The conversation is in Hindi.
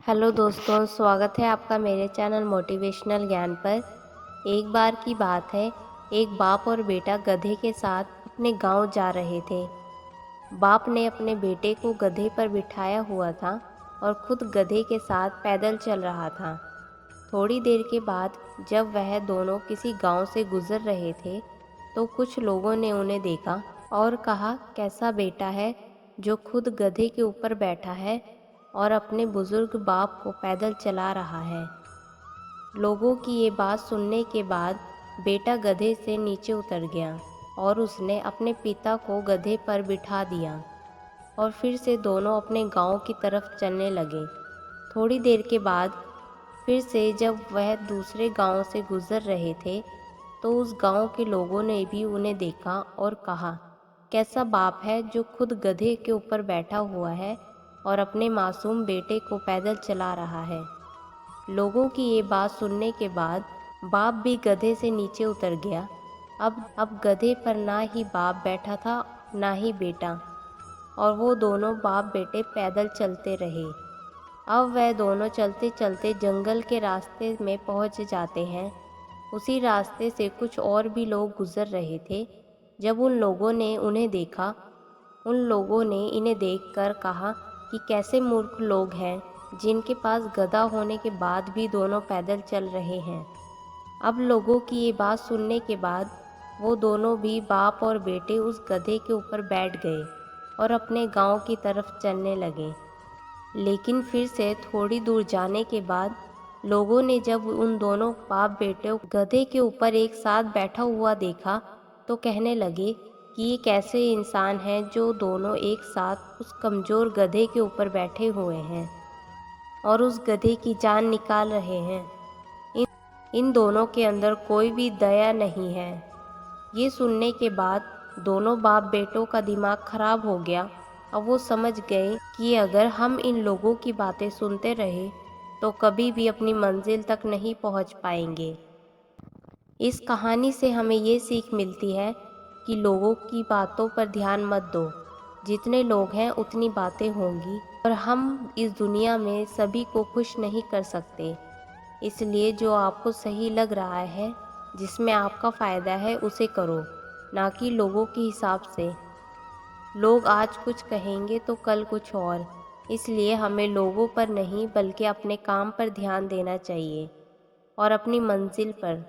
हेलो दोस्तों, स्वागत है आपका मेरे चैनल मोटिवेशनल ज्ञान पर। एक बार की बात है, एक बाप और बेटा गधे के साथ अपने गांव जा रहे थे। बाप ने अपने बेटे को गधे पर बिठाया हुआ था और खुद गधे के साथ पैदल चल रहा था। थोड़ी देर के बाद जब वह दोनों किसी गांव से गुजर रहे थे, तो कुछ लोगों ने उन्हें देखा और कहा, कैसा बेटा है जो खुद गधे के ऊपर बैठा है और अपने बुजुर्ग बाप को पैदल चला रहा है। लोगों की ये बात सुनने के बाद बेटा गधे से नीचे उतर गया और उसने अपने पिता को गधे पर बिठा दिया और फिर से दोनों अपने गांव की तरफ चलने लगे। थोड़ी देर के बाद फिर से जब वह दूसरे गांव से गुजर रहे थे, तो उस गांव के लोगों ने भी उन्हें देखा और कहा, कैसा बाप है जो खुद गधे के ऊपर बैठा हुआ है और अपने मासूम बेटे को पैदल चला रहा है। लोगों की ये बात सुनने के बाद बाप भी गधे से नीचे उतर गया। अब गधे पर ना ही बाप बैठा था, ना ही बेटा, और वो दोनों बाप बेटे पैदल चलते रहे। अब वह दोनों चलते चलते जंगल के रास्ते में पहुंच जाते हैं। उसी रास्ते से कुछ और भी लोग गुजर रहे थे। जब उन लोगों ने उन्हें देखा, उन लोगों ने इन्हें देखकर कहा कि कैसे मूर्ख लोग हैं, जिनके पास गधा होने के बाद भी दोनों पैदल चल रहे हैं। अब लोगों की ये बात सुनने के बाद वो दोनों भी बाप और बेटे उस गधे के ऊपर बैठ गए और अपने गांव की तरफ चलने लगे। लेकिन फिर से थोड़ी दूर जाने के बाद लोगों ने जब उन दोनों बाप बेटे गधे के ऊपर एक साथ बैठा हुआ देखा, तो कहने लगे कि ये कैसे इंसान हैं जो दोनों एक साथ उस कमज़ोर गधे के ऊपर बैठे हुए हैं और उस गधे की जान निकाल रहे हैं। इन दोनों के अंदर कोई भी दया नहीं है। ये सुनने के बाद दोनों बाप बेटों का दिमाग खराब हो गया। अब वो समझ गए कि अगर हम इन लोगों की बातें सुनते रहे तो कभी भी अपनी मंजिल तक नहीं पहुंच पाएंगे। इस कहानी से हमें ये सीख मिलती है कि लोगों की बातों पर ध्यान मत दो। जितने लोग हैं उतनी बातें होंगी और हम इस दुनिया में सभी को खुश नहीं कर सकते। इसलिए जो आपको सही लग रहा है, जिसमें आपका फ़ायदा है, उसे करो, ना कि लोगों के हिसाब से। लोग आज कुछ कहेंगे तो कल कुछ और। इसलिए हमें लोगों पर नहीं बल्कि अपने काम पर ध्यान देना चाहिए और अपनी मंजिल पर।